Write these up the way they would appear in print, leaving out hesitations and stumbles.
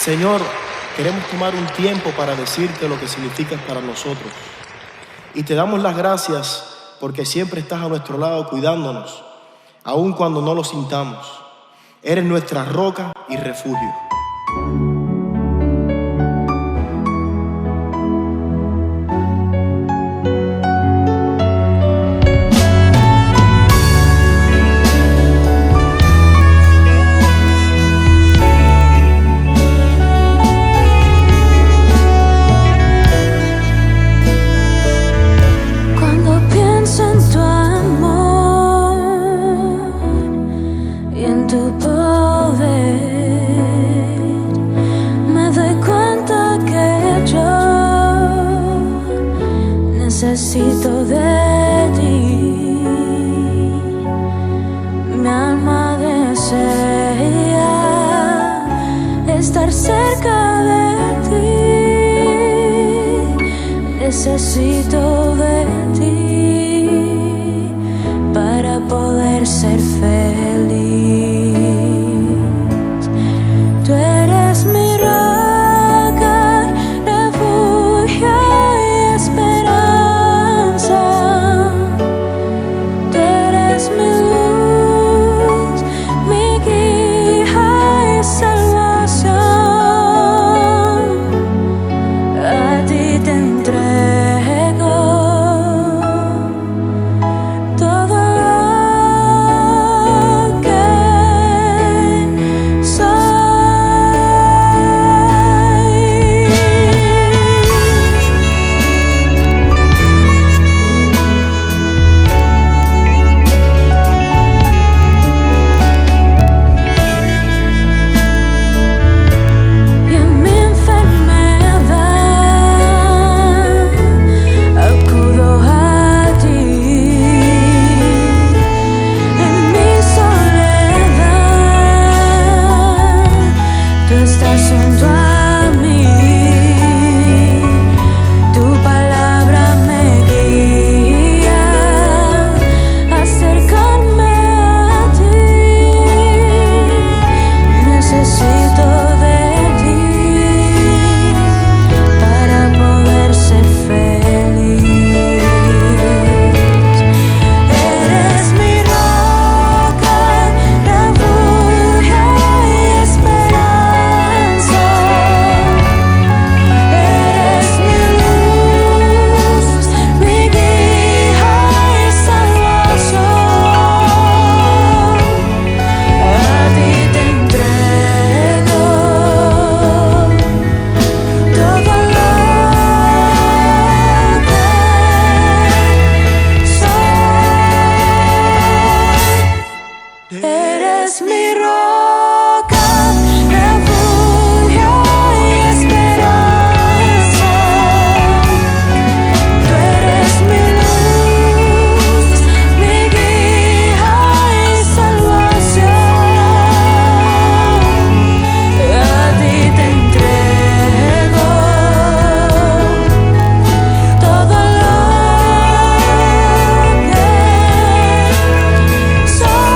Señor, queremos tomar un tiempo para decirte lo que significas para nosotros. Y te damos las gracias porque siempre estás a nuestro lado cuidándonos, aun cuando no lo sintamos. Eres nuestra roca y refugio. Necesito de ti, mi alma desea estar cerca de ti. Necesito de ti para poder ser feliz. Tú eres mi roca, refugio y esperanza. Mi luz, mi guía y salvación. A ti te entrego todo lo que soy. Eres mi roca, refugio y esperanza. Tú eres mi luz, mi guía y salvación. A ti te entrego todo lo que soy.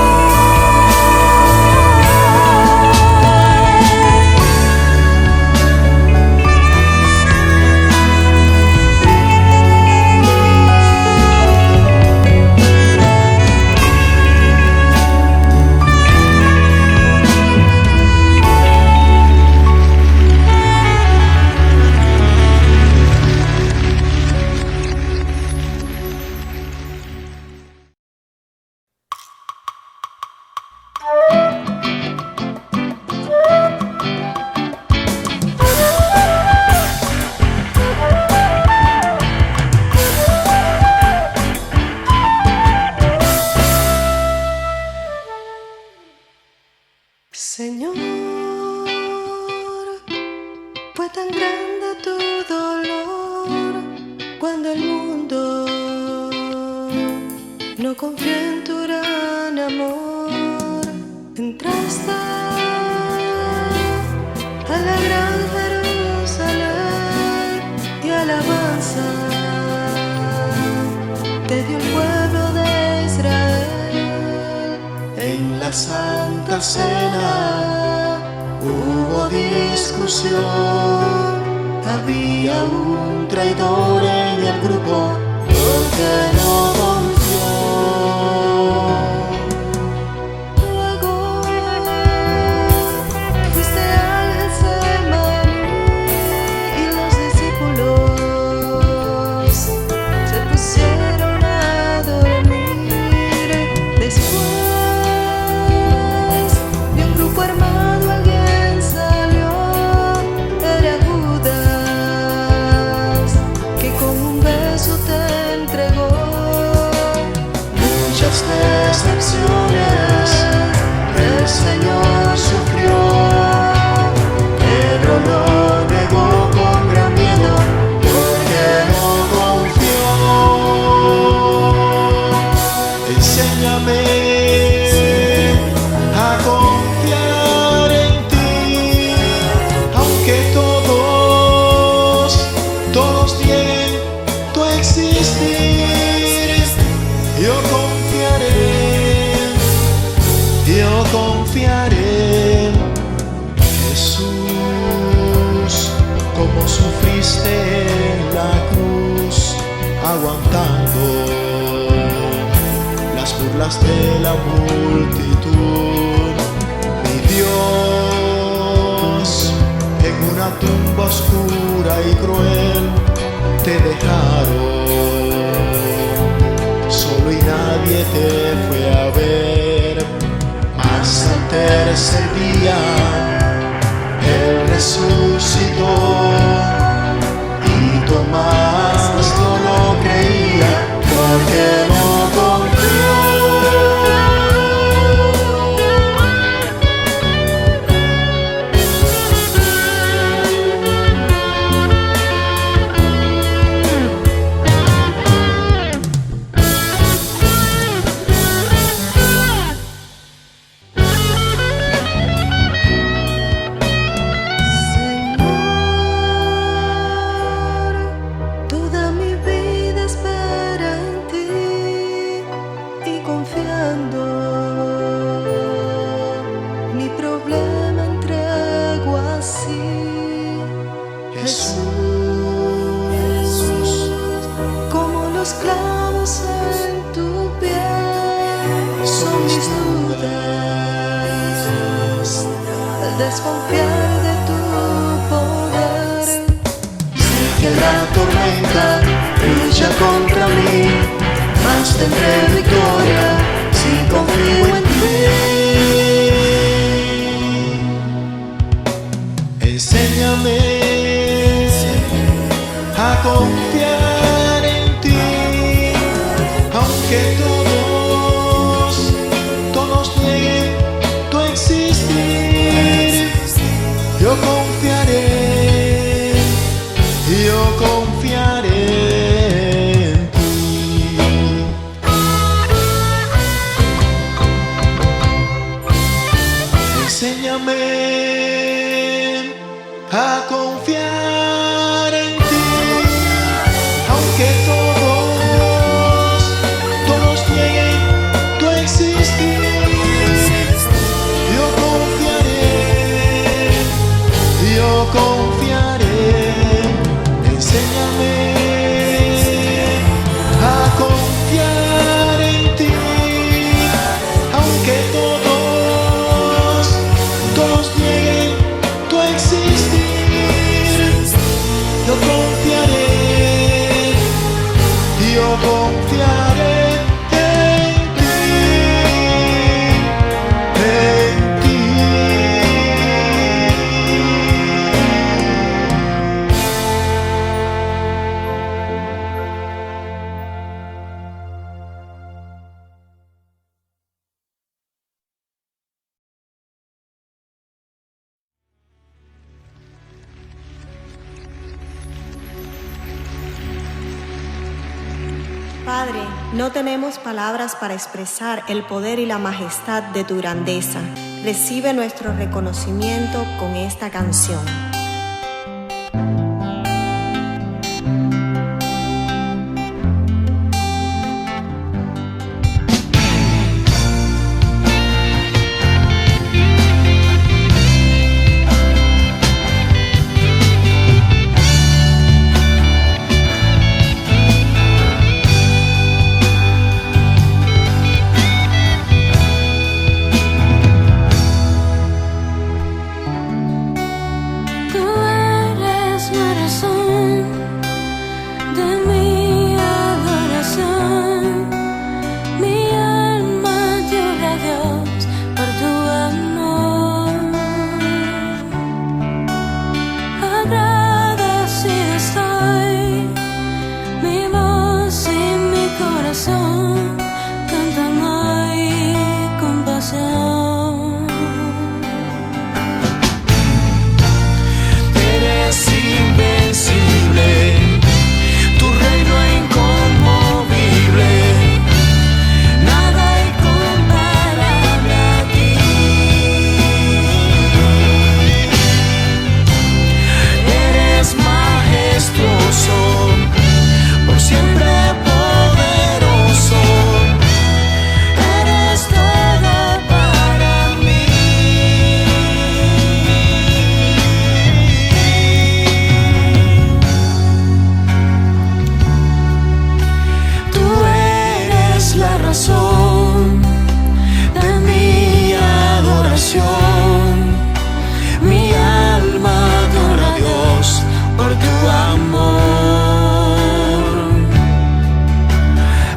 Señor, fue tan grande tu dolor cuando el mundo no confió en tu gran amor. Entraste a la gran Jerusalén y alabanza te dio el pueblo de Israel. En la Santa Cena Hubo discusión, había un traidor en el grupo porque no confió. Luego fuiste al Getsemaní y los discípulos se pusieron a dormir. Después de un grupo armado alguien salió, era Judas, que con un beso te entregó. Muchas decepciones el Señor sufrió, pero lo negó con gran miedo porque no confió. Enséñame a confiar en ti, aunque todos nieguen tu existir. Yo confiaré, Jesús, como sufriste en la cruz, aguantando las burlas de la multitud. Mi Dios, en una tumba oscura y cruel te dejaron solo y nadie te fue a ver. Hasta el tercer día Él resucitó y Tomás no lo creía porque no confió. Toda mi vida espera en ti y confiando mi problema entrego así. Jesús, Como los clavos en tu piel son mis dudas al desconfiar de tu poder. sé que la tormenta lucha contra mí, mas tendré victoria si confío en ti. Enséñame a confiar en ti, aunque todos nieguen tu existir. Yo confiaré en ti. Enséñame a confiar en ti, aunque todos nieguen tu existir. Yo confiaré, enséñame a confiar en ti, aunque todos nieguen tu existir. Yo confiaré en ti, en ti. Padre, no tenemos palabras para expresar el poder y la majestad de tu grandeza. Recibe nuestro reconocimiento con esta canción. corazón cantan hoy con pasión. Eres invencible, tu reino inconmovible, nada incomparable a ti. Eres majestuoso, por siempre poderoso, eres todo para mí. Tú eres la razón de mi adoración, mi alma adora a Dios por tu amor.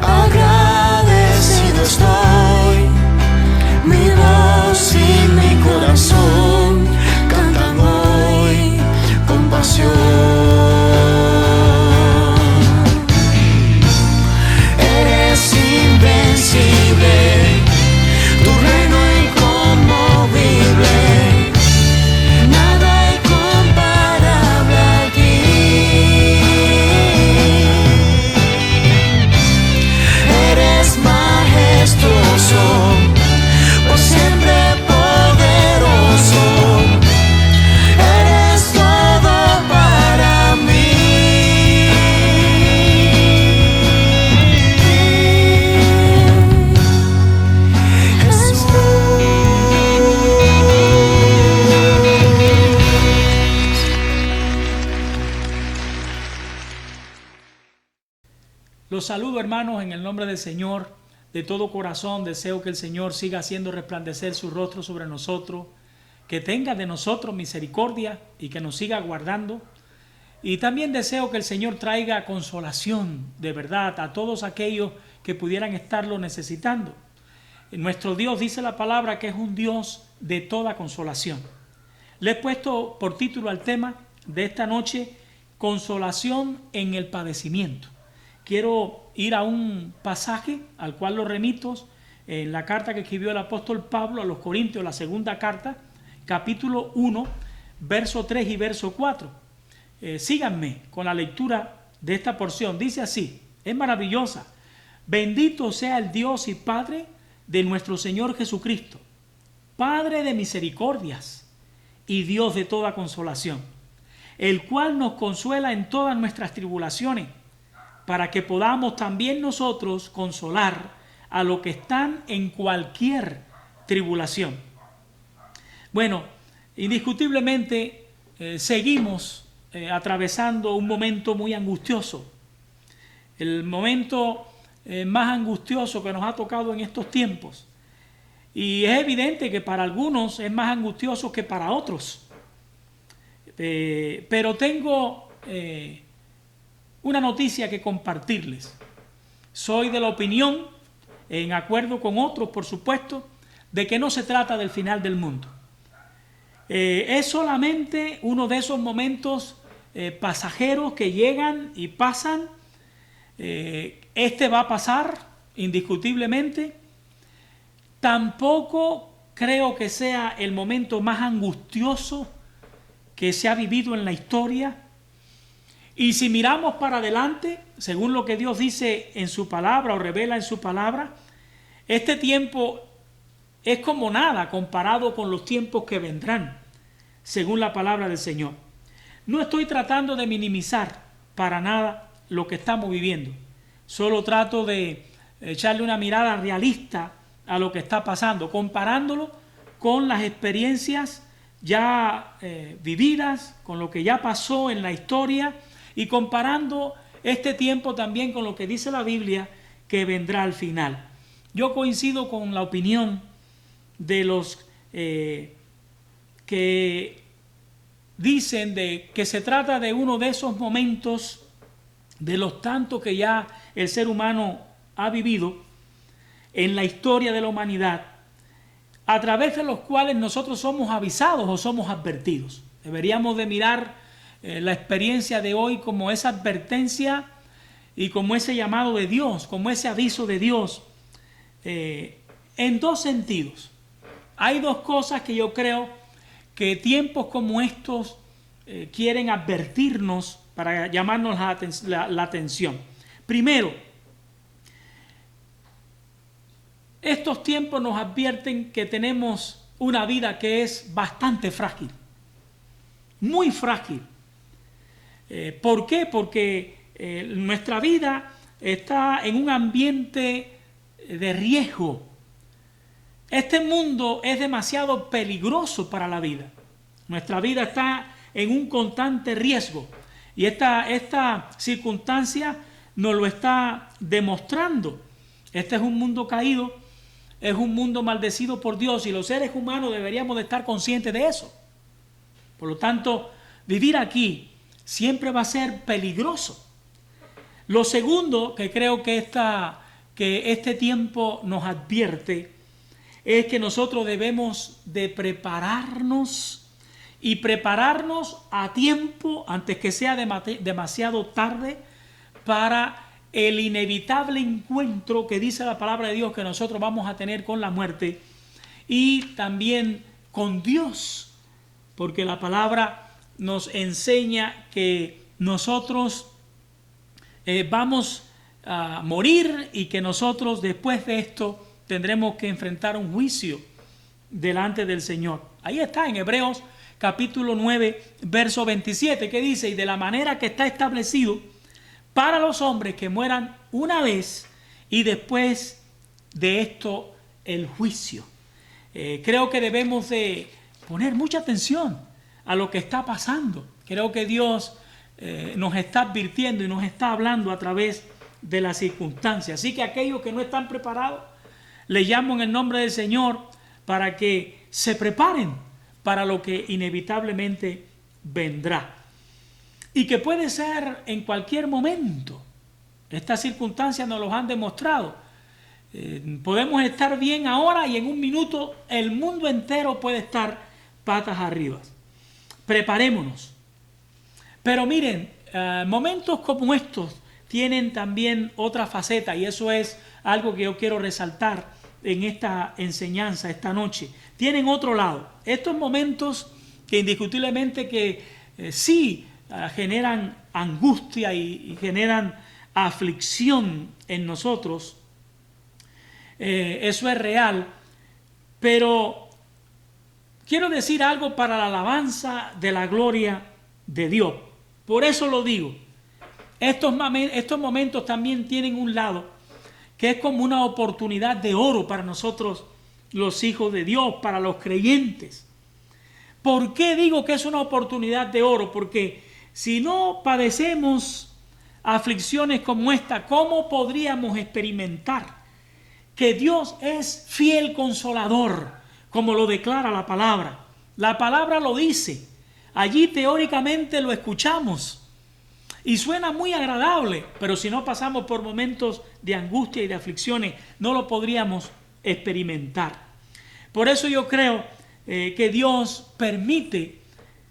Agradecido estoy, mi voz y mi corazón cantan hoy con pasión. Eres invencible, tu reino inconmovible, nada incomparable a ti. Eres majestuoso, por siempre poderoso, eres todo para mí. Los saludo, hermanos, en el nombre del Señor. De todo corazón deseo que el Señor siga haciendo resplandecer su rostro sobre nosotros, que tenga de nosotros misericordia y que nos siga guardando. Y también deseo que el Señor traiga consolación de verdad a todos aquellos que pudieran estarlo necesitando. Nuestro Dios, dice la palabra, que es un Dios de toda consolación. Le he puesto por título al tema de esta noche: consolación en el padecimiento. Quiero ir a un pasaje al cual lo remito en la carta que escribió el apóstol Pablo a los Corintios, la segunda carta, capítulo 1, verso 3 y verso 4. Síganme con la lectura de esta porción. Dice así, es maravillosa: bendito sea el Dios y Padre de nuestro Señor Jesucristo, Padre de misericordias y Dios de toda consolación, el cual nos consuela en todas nuestras tribulaciones, para que podamos también nosotros consolar a los que están en cualquier tribulación. Bueno, indiscutiblemente seguimos atravesando un momento muy angustioso, el momento más angustioso que nos ha tocado en estos tiempos. Y es evidente que para algunos es más angustioso que para otros. Pero tengo una noticia que compartirles. Soy de la opinión, en acuerdo con otros por supuesto, de que no se trata del final del mundo. Es solamente uno de esos momentos pasajeros que llegan y pasan. Este va a pasar indiscutiblemente. Tampoco creo que sea el momento más angustioso que se ha vivido en la historia. Y si miramos para adelante, según lo que Dios dice en su palabra o revela en su palabra, este tiempo es como nada comparado con los tiempos que vendrán, según la palabra del Señor. No estoy tratando de minimizar para nada lo que estamos viviendo. Solo trato de echarle una mirada realista a lo que está pasando, comparándolo con las experiencias ya vividas, con lo que ya pasó en la historia, y comparando este tiempo también con lo que dice la Biblia que vendrá al final. Yo coincido con la opinión de los que dicen de que se trata de uno de esos momentos, de los tantos que ya el ser humano ha vivido en la historia de la humanidad, a través de los cuales nosotros somos avisados o somos advertidos. Deberíamos de mirar la experiencia de hoy como esa advertencia y como ese llamado de Dios, como ese aviso de Dios, en dos sentidos. Hay dos cosas que yo creo que tiempos como estos quieren advertirnos para llamarnos la atención. Primero, estos tiempos nos advierten que tenemos una vida que es bastante frágil, muy frágil. ¿Por qué? Porque nuestra vida está en un ambiente de riesgo. Este mundo es demasiado peligroso para la vida. Nuestra vida está en un constante riesgo y esta circunstancia nos lo está demostrando. Este es un mundo caído, es un mundo maldecido por Dios y los seres humanos deberíamos de estar conscientes de eso. Por lo tanto, vivir aquí siempre va a ser peligroso. Lo segundo que creo que este tiempo nos advierte es que nosotros debemos de prepararnos y prepararnos a tiempo antes que sea demasiado tarde para el inevitable encuentro que dice la palabra de Dios que nosotros vamos a tener con la muerte y también con Dios, porque la palabra nos enseña que nosotros vamos a morir y que nosotros después de esto tendremos que enfrentar un juicio delante del Señor. Ahí está en Hebreos capítulo 9, verso 27, que dice: y de la manera que está establecido para los hombres que mueran una vez y después de esto el juicio. Creo que debemos de poner mucha atención a lo que está pasando. Creo que Dios nos está advirtiendo y nos está hablando a través de las circunstancias. Así que aquellos que no están preparados, les llamo en el nombre del Señor para que se preparen para lo que inevitablemente vendrá. Y que puede ser en cualquier momento. Estas circunstancias nos lo han demostrado. Podemos estar bien ahora y en un minuto el mundo entero puede estar patas arriba. Preparémonos. Pero miren, momentos como estos tienen también otra faceta y eso es algo que yo quiero resaltar en esta enseñanza esta noche. Tienen otro lado. Estos momentos que indiscutiblemente que sí generan angustia y generan aflicción en nosotros, eso es real, pero quiero decir algo para la alabanza de la gloria de Dios. Por eso lo digo. Estos momentos también tienen un lado que es como una oportunidad de oro para nosotros los hijos de Dios, para los creyentes. ¿Por qué digo que es una oportunidad de oro? Porque si no padecemos aflicciones como esta, ¿cómo podríamos experimentar que Dios es fiel consolador, como lo declara la palabra? La palabra lo dice. Allí teóricamente lo escuchamos y suena muy agradable, pero si no pasamos por momentos de angustia y de aflicciones, no lo podríamos experimentar. Por eso yo creo que Dios permite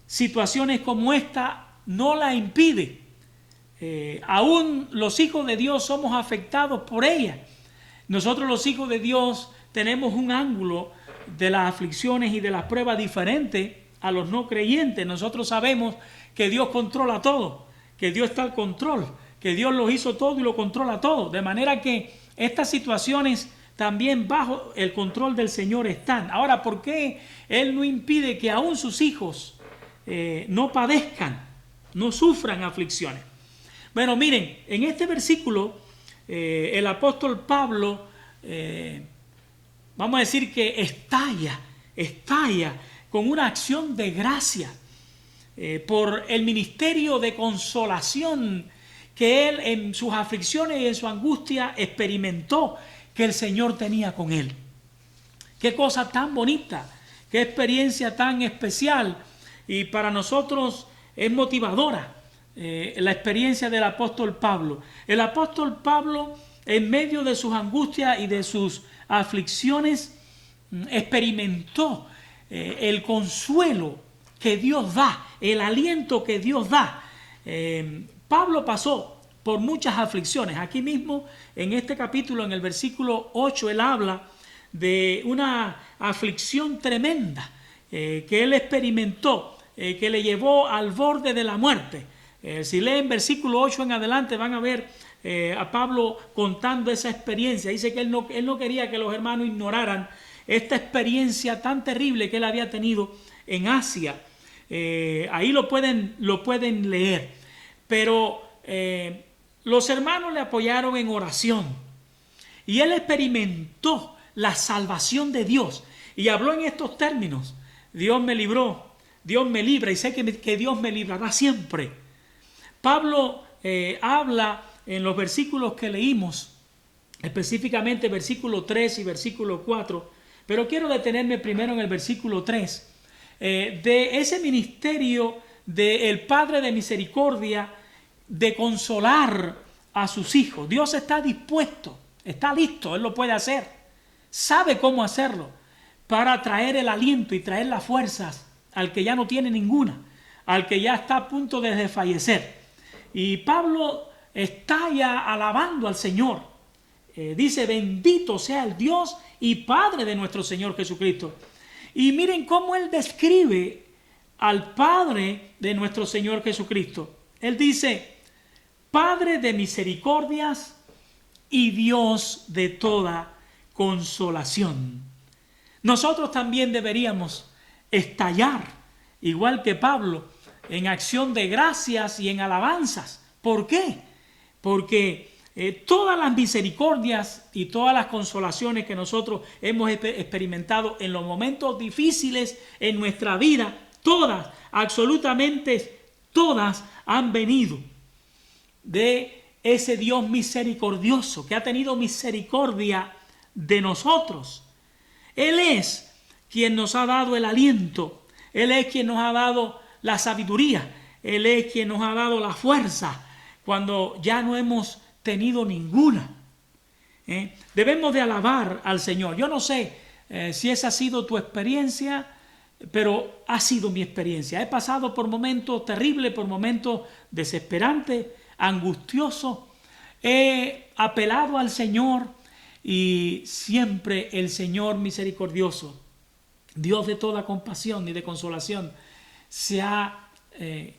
situaciones como esta, no la impide. Aún los hijos de Dios somos afectados por ella. Nosotros los hijos de Dios tenemos un ángulo de las aflicciones y de las pruebas diferente a los no creyentes. Nosotros sabemos que Dios controla todo, que Dios está al control, que Dios lo hizo todo y lo controla todo. De manera que estas situaciones también bajo el control del Señor están. Ahora, ¿por qué Él no impide que aún sus hijos no padezcan, no sufran aflicciones? Bueno, miren, en este versículo el apóstol Pablo, vamos a decir que estalla con una acción de gracia por el ministerio de consolación que él en sus aflicciones y en su angustia experimentó que el Señor tenía con él. Qué cosa tan bonita, qué experiencia tan especial, y para nosotros es motivadora la experiencia del apóstol Pablo. El apóstol Pablo, en medio de sus angustias y de sus aflicciones, experimentó el consuelo que Dios da, el aliento que Dios da. Pablo pasó por muchas aflicciones. Aquí mismo, en este capítulo, en el versículo 8, él habla de una aflicción tremenda que él experimentó, que le llevó al borde de la muerte. Si leen versículo 8 en adelante, van a ver a Pablo contando esa experiencia. Dice que él no quería que los hermanos ignoraran esta experiencia tan terrible que él había tenido en Asia. Ahí lo pueden leer. Pero los hermanos le apoyaron en oración y él experimentó la salvación de Dios y habló en estos términos: Dios me libró, Dios me libra y sé que Dios me librará siempre. Pablo habla en los versículos que leímos, específicamente versículo 3 y versículo 4, pero quiero detenerme primero en el versículo 3, de ese ministerio del Padre de misericordia de consolar a sus hijos. Dios está dispuesto, está listo, Él lo puede hacer, sabe cómo hacerlo, para traer el aliento y traer las fuerzas al que ya no tiene ninguna, al que ya está a punto de desfallecer. Y Pablo está ya alabando al Señor. Dice: bendito sea el Dios y Padre de nuestro Señor Jesucristo. Y miren cómo él describe al Padre de nuestro Señor Jesucristo. Él dice: Padre de misericordias y Dios de toda consolación. Nosotros también deberíamos estallar, igual que Pablo, en acción de gracias y en alabanzas. ¿Por qué? Porque todas las misericordias y todas las consolaciones que nosotros hemos experimentado en los momentos difíciles en nuestra vida, todas, absolutamente todas, han venido de ese Dios misericordioso que ha tenido misericordia de nosotros. Él es quien nos ha dado el aliento, Él es quien nos ha dado la sabiduría, Él es quien nos ha dado la fuerza cuando ya no hemos tenido ninguna. Debemos de alabar al Señor. Yo no sé si esa ha sido tu experiencia, pero ha sido mi experiencia. He pasado por momentos terribles, por momentos desesperantes, angustiosos. He apelado al Señor y siempre el Señor misericordioso, Dios de toda compasión y de consolación, se ha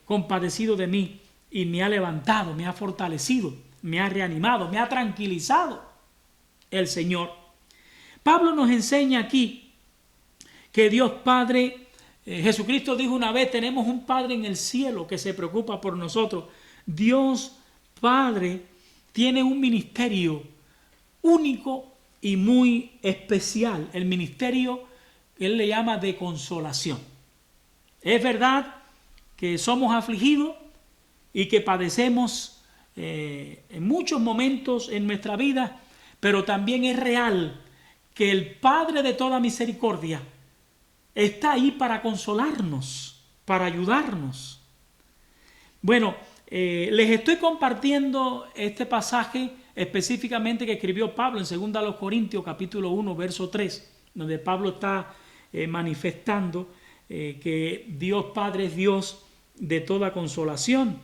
compadecido de mí y me ha levantado, me ha fortalecido, me ha reanimado, me ha tranquilizado el Señor. Pablo nos enseña aquí que Dios Padre, Jesucristo dijo una vez: tenemos un Padre en el cielo que se preocupa por nosotros. Dios Padre tiene un ministerio único y muy especial, el ministerio que Él le llama de consolación. Es verdad que somos afligidos y que padecemos en muchos momentos en nuestra vida, pero también es real que el Padre de toda misericordia está ahí para consolarnos, para ayudarnos. Bueno, les estoy compartiendo este pasaje específicamente que escribió Pablo en 2 Corintios capítulo 1 verso 3, donde Pablo está manifestando que Dios Padre es Dios de toda consolación.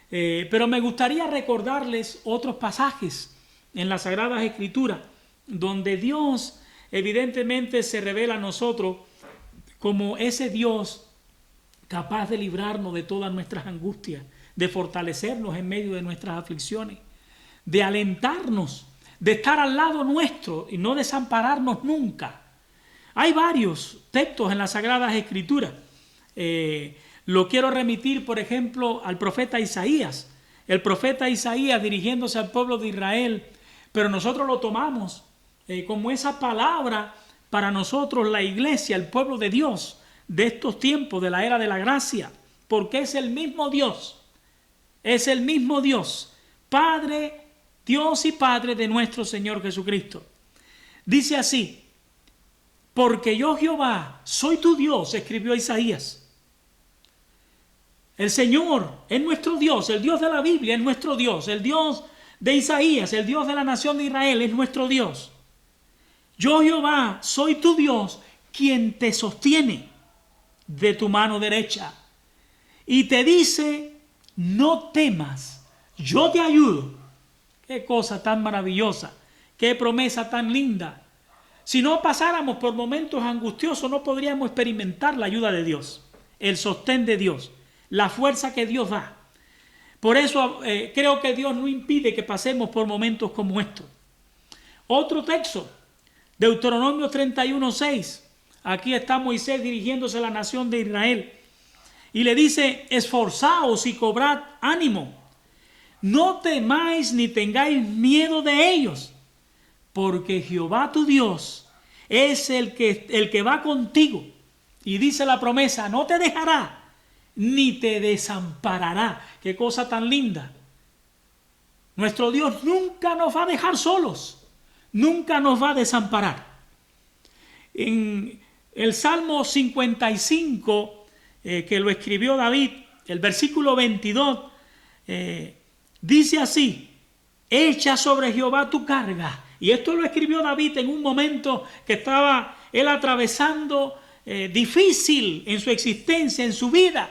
Pero me gustaría recordarles otros pasajes en las Sagradas Escrituras donde Dios evidentemente se revela a nosotros como ese Dios capaz de librarnos de todas nuestras angustias, de fortalecernos en medio de nuestras aflicciones, de alentarnos, de estar al lado nuestro y no desampararnos nunca. Hay varios textos en las Sagradas Escrituras. Lo quiero remitir, por ejemplo, al profeta Isaías. El profeta Isaías dirigiéndose al pueblo de Israel, pero nosotros lo tomamos como esa palabra para nosotros, la iglesia, el pueblo de Dios, de estos tiempos, de la era de la gracia, porque es el mismo Dios, Padre, Dios y Padre de nuestro Señor Jesucristo. Dice así: porque yo Jehová soy tu Dios, escribió Isaías. El Señor es nuestro Dios, el Dios de la Biblia es nuestro Dios, el Dios de Isaías, el Dios de la nación de Israel es nuestro Dios. Yo Jehová soy tu Dios, quien te sostiene de tu mano derecha y te dice: no temas, yo te ayudo. Qué cosa tan maravillosa, qué promesa tan linda. Si no pasáramos por momentos angustiosos, no podríamos experimentar la ayuda de Dios, el sostén de Dios, la fuerza que Dios da. Por eso creo que Dios no impide que pasemos por momentos como estos. Otro texto, Deuteronomio 31:6. Aquí está Moisés dirigiéndose a la nación de Israel. Y le dice, esforzaos y cobrad ánimo. No temáis ni tengáis miedo de ellos, porque Jehová tu Dios es el que va contigo. Y dice la promesa, no te dejará ni te desamparará. Qué cosa tan linda. Nuestro Dios nunca nos va a dejar solos, nunca nos va a desamparar. En el Salmo 55, que lo escribió David, el versículo 22, dice así, echa sobre Jehová tu carga. Y esto lo escribió David en un momento que estaba él atravesando difícil en su existencia, en su vida.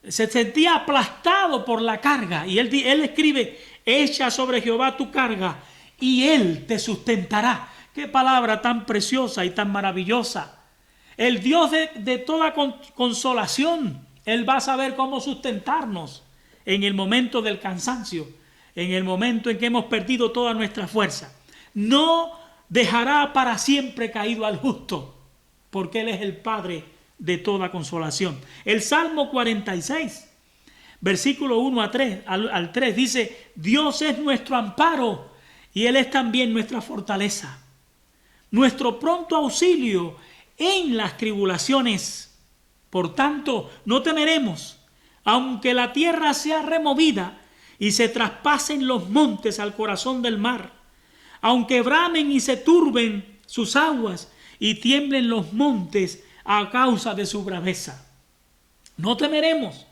Se sentía aplastado por la carga. Y él escribe, echa sobre Jehová tu carga y él te sustentará. Qué palabra tan preciosa y tan maravillosa. El Dios de toda consolación, Él va a saber cómo sustentarnos en el momento del cansancio, en el momento en que hemos perdido toda nuestra fuerza. No dejará para siempre caído al justo, porque Él es el Padre de toda consolación. El Salmo 46, versículo 1 al 3 dice, Dios es nuestro amparo y Él es también nuestra fortaleza, nuestro pronto auxilio en las tribulaciones. Por tanto, no temeremos, aunque la tierra sea removida y se traspasen los montes al corazón del mar, aunque bramen y se turben sus aguas y tiemblen los montes a causa de su braveza. No temeremos.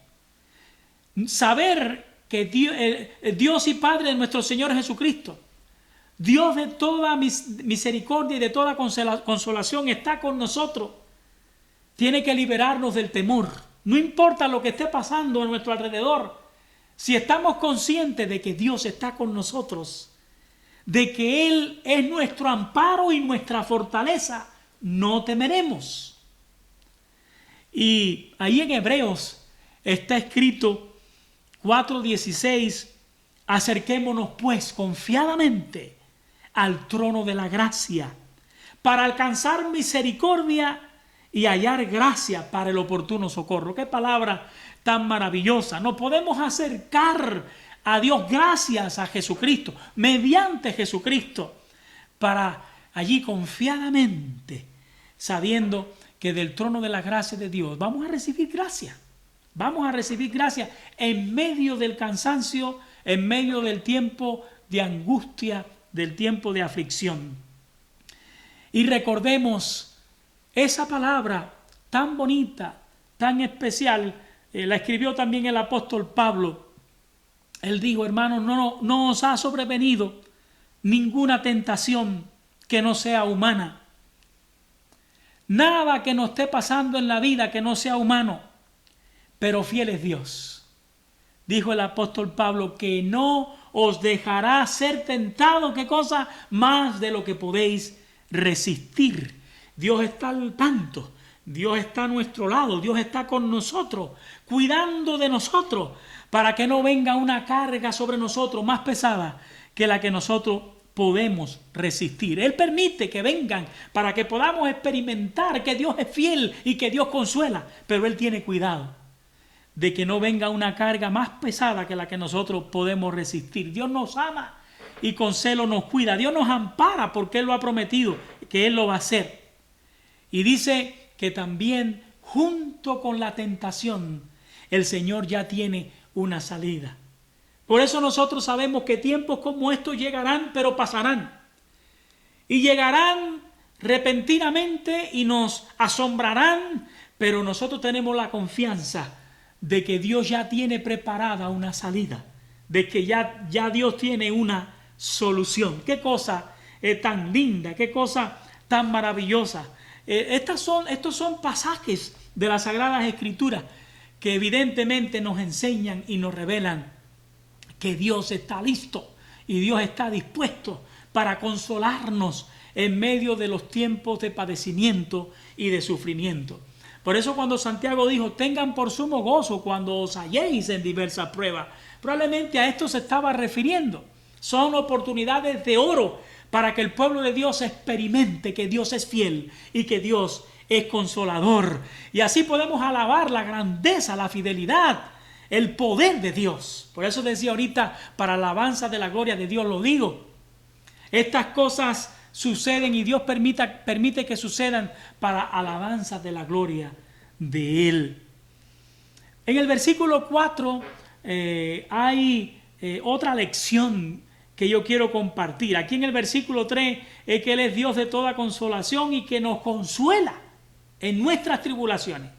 Saber que Dios y Padre de nuestro Señor Jesucristo, Dios de toda misericordia y de toda consolación, está con nosotros, tiene que liberarnos del temor. No importa lo que esté pasando a nuestro alrededor, si estamos conscientes de que Dios está con nosotros, de que Él es nuestro amparo y nuestra fortaleza, no temeremos. Y ahí en Hebreos está escrito 4:16, acerquémonos pues confiadamente al trono de la gracia para alcanzar misericordia y hallar gracia para el oportuno socorro. Qué palabra tan maravillosa. Nos podemos acercar a Dios gracias a Jesucristo, mediante Jesucristo, para allí confiadamente, sabiendo que del trono de la gracia de Dios vamos a recibir gracia. Vamos a recibir gracia en medio del cansancio, en medio del tiempo de angustia, del tiempo de aflicción. Y recordemos esa palabra tan bonita, tan especial, la escribió también el apóstol Pablo. Él dijo, hermanos, no os ha sobrevenido ninguna tentación que no sea humana. Nada que nos esté pasando en la vida que no sea humano, pero fiel es Dios. Dijo el apóstol Pablo que no os dejará ser tentado, ¿qué cosa? Más de lo que podéis resistir. Dios está al tanto, Dios está a nuestro lado, Dios está con nosotros, cuidando de nosotros, para que no venga una carga sobre nosotros más pesada que la que nosotros podemos resistir. Él permite que vengan para que podamos experimentar que Dios es fiel y que Dios consuela, pero Él tiene cuidado de que no venga una carga más pesada que la que nosotros podemos resistir. Dios nos ama y con celo nos cuida. Dios nos ampara porque Él lo ha prometido, que Él lo va a hacer. Y dice que también junto con la tentación, el Señor ya tiene una salida. Por eso nosotros sabemos que tiempos como estos llegarán, pero pasarán. Y llegarán repentinamente y nos asombrarán, pero nosotros tenemos la confianza de que Dios ya tiene preparada una salida, de que ya Dios tiene una solución. Qué cosa tan linda, qué cosa tan maravillosa. Estos son pasajes de las Sagradas Escrituras que evidentemente nos enseñan y nos revelan que Dios está listo y Dios está dispuesto para consolarnos en medio de los tiempos de padecimiento y de sufrimiento. Por eso cuando Santiago dijo, tengan por sumo gozo cuando os halléis en diversas pruebas, probablemente a esto se estaba refiriendo. Son oportunidades de oro para que el pueblo de Dios experimente que Dios es fiel y que Dios es consolador. Y así podemos alabar la grandeza, la fidelidad, el poder de Dios. Por eso decía ahorita, para alabanza de la gloria de Dios lo digo. Estas cosas suceden y Dios permite que sucedan para alabanza de la gloria de Él. En el versículo 4 hay otra lección que yo quiero compartir. Aquí en el versículo 3 es que Él es Dios de toda consolación y que nos consuela en nuestras tribulaciones.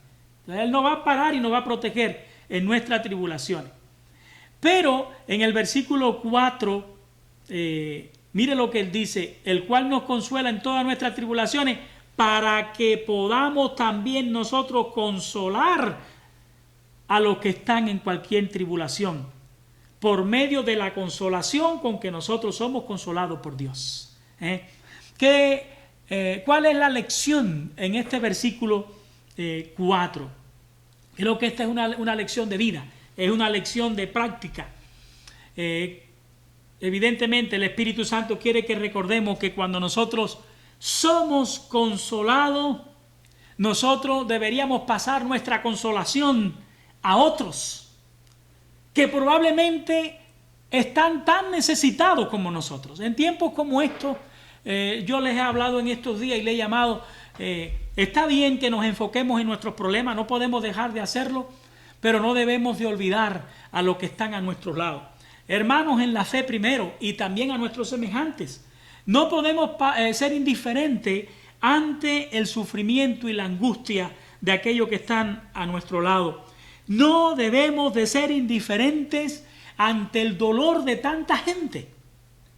Entonces, Él nos va a parar y nos va a proteger en nuestras tribulaciones. Pero en el versículo 4, mire lo que Él dice, el cual nos consuela en todas nuestras tribulaciones para que podamos también nosotros consolar a los que están en cualquier tribulación, por medio de la consolación con que nosotros somos consolados por Dios. ¿Cuál es la lección en este versículo 4? Creo que esta es una lección de vida, es una lección de práctica. Evidentemente el Espíritu Santo quiere que recordemos que cuando nosotros somos consolados, nosotros deberíamos pasar nuestra consolación a otros que probablemente están tan necesitados como nosotros. En tiempos como estos, yo les he hablado en estos días y les he llamado, está bien que nos enfoquemos en nuestros problemas, no podemos dejar de hacerlo, pero no debemos de olvidar a los que están a nuestro lado. Hermanos en la fe primero y también a nuestros semejantes. No podemos ser indiferentes ante el sufrimiento y la angustia de aquellos que están a nuestro lado. No debemos de ser indiferentes ante el dolor de tanta gente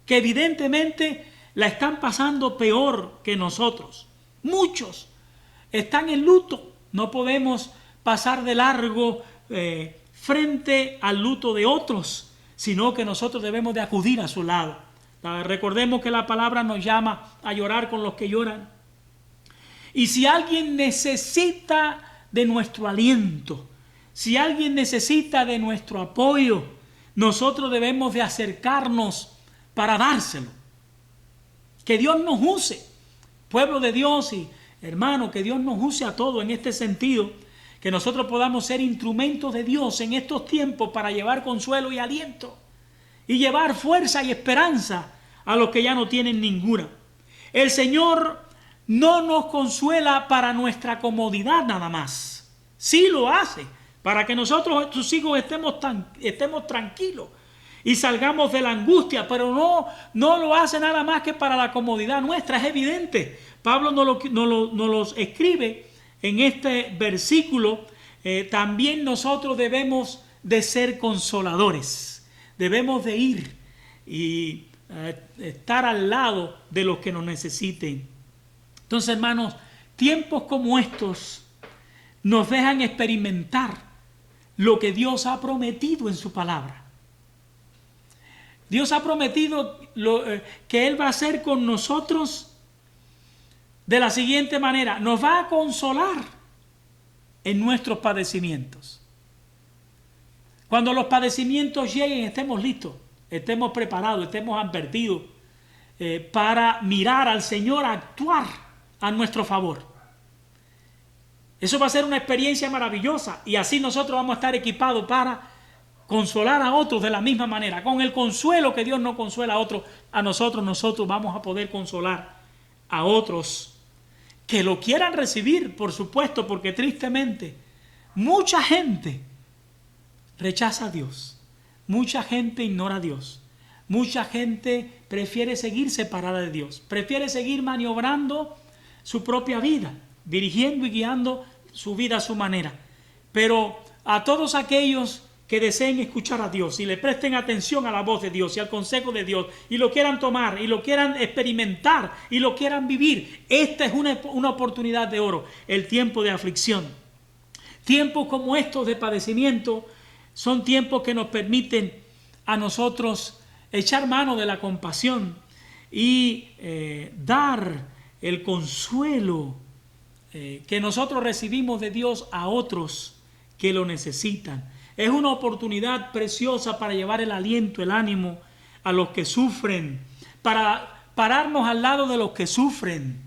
que evidentemente la están pasando peor que nosotros. Muchos están en luto. No podemos pasar de largo frente al luto de otros, sino que nosotros debemos de acudir a su lado. Recordemos que la palabra nos llama a llorar con los que lloran. Y si alguien necesita de nuestro aliento, si alguien necesita de nuestro apoyo, nosotros debemos de acercarnos para dárselo. Que Dios nos use, pueblo de Dios y hermano, que Dios nos use a todos en este sentido, que nosotros podamos ser instrumentos de Dios en estos tiempos para llevar consuelo y aliento y llevar fuerza y esperanza a los que ya no tienen ninguna. El Señor no nos consuela para nuestra comodidad nada más. Sí lo hace, para que nosotros, sus hijos, estemos tranquilos y salgamos de la angustia, pero no lo hace nada más que para la comodidad nuestra, es evidente. Pablo nos lo escribe en este versículo. También nosotros debemos de ser consoladores, debemos de ir y estar al lado de los que nos necesiten. Entonces, hermanos, tiempos como estos nos dejan experimentar lo que Dios ha prometido en su palabra. Dios ha prometido que Él va a hacer con nosotros de la siguiente manera: nos va a consolar en nuestros padecimientos. Cuando los padecimientos lleguen, estemos listos, estemos preparados, estemos advertidos para mirar al Señor actuar a nuestro favor. Eso va a ser una experiencia maravillosa y así nosotros vamos a estar equipados para consolar a otros de la misma manera. Con el consuelo que Dios no consuela a otros, a nosotros vamos a poder consolar a otros que lo quieran recibir, por supuesto, porque tristemente mucha gente rechaza a Dios, mucha gente ignora a Dios, mucha gente prefiere seguir separada de Dios, prefiere seguir maniobrando su propia vida, dirigiendo y guiando su vida a su manera. Pero a todos aquellos que deseen escuchar a Dios y le presten atención a la voz de Dios y al consejo de Dios y lo quieran tomar y lo quieran experimentar y lo quieran vivir, esta es una oportunidad de oro, el tiempo de aflicción. Tiempos como estos de padecimiento son tiempos que nos permiten a nosotros echar mano de la compasión y dar el consuelo que nosotros recibimos de Dios a otros que lo necesitan. Es una oportunidad preciosa para llevar el aliento, el ánimo a los que sufren, para pararnos al lado de los que sufren.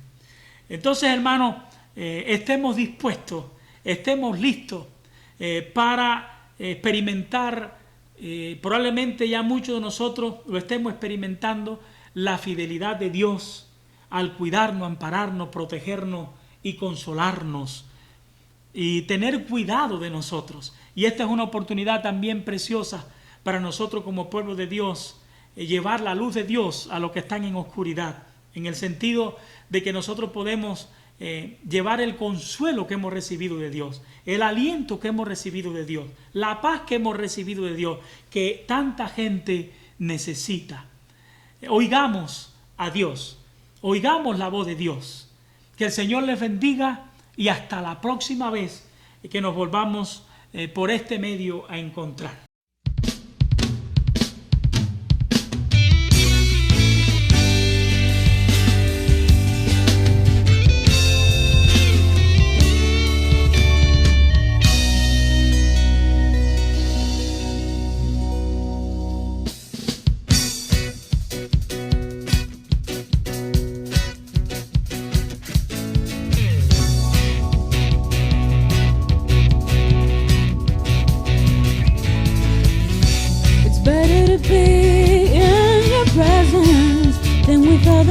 Entonces, hermanos, estemos dispuestos, estemos listos para experimentar, probablemente ya muchos de nosotros lo estemos experimentando, la fidelidad de Dios al cuidarnos, ampararnos, protegernos y consolarnos y tener cuidado de nosotros. Y esta es una oportunidad también preciosa para nosotros como pueblo de Dios, llevar la luz de Dios a los que están en oscuridad, en el sentido de que nosotros podemos llevar el consuelo que hemos recibido de Dios, el aliento que hemos recibido de Dios, la paz que hemos recibido de Dios, que tanta gente necesita. Oigamos a Dios, oigamos la voz de Dios. Que el Señor les bendiga y hasta la próxima vez que nos volvamos por este medio a encontrar.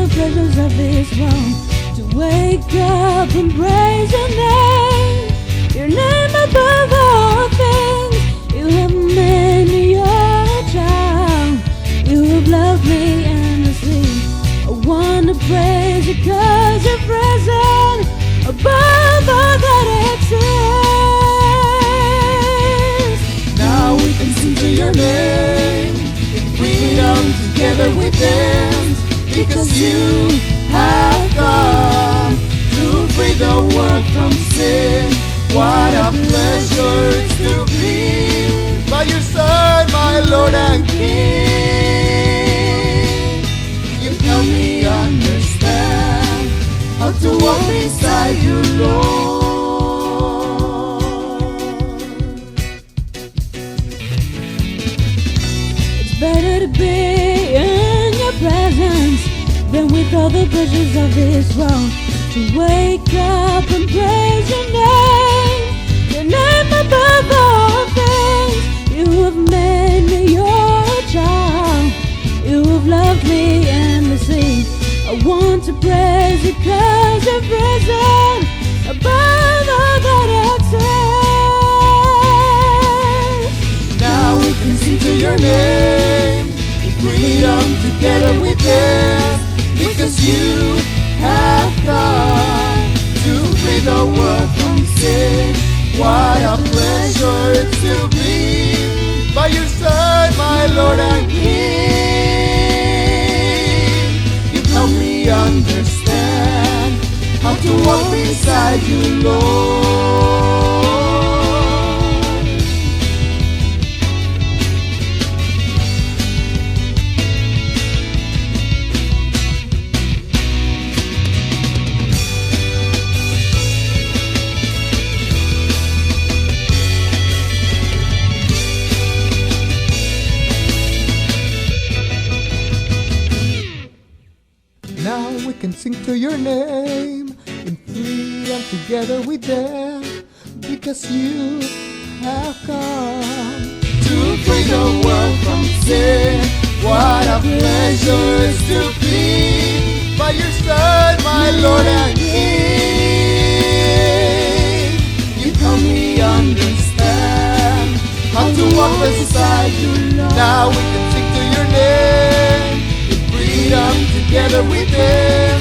Pleasures of this world, to wake up and praise your name above all things. You have made me your child, you have loved me endlessly. I want to praise you 'cause you're present above all that exists. Now we can sing to your name, in freedom together we dance. Because you have come to free the world from sin. What a pleasure it's to be by your side, my Lord and King. You help me understand how to walk beside you, Lord. It's better to be in your presence than with all the pleasures of this world. To wake up and praise your name above all things. You have made me your child, you have loved me endlessly. I want to praise you 'cause you've risen above all that exists. Now we can sing to your name, in freedom together we dance. Because you have come to free the world from sin. What a pleasure it's to be by your side, my Lord and King. You help me understand how to walk beside you, Lord. Now we can sing to your name, in freedom together we dance. Because you have come to free the world from sin. What a pleasure it's to be by your side, my Lord and King. You help me understand how to walk beside you, Lord. Now we can sing to your name, in freedom together we dance.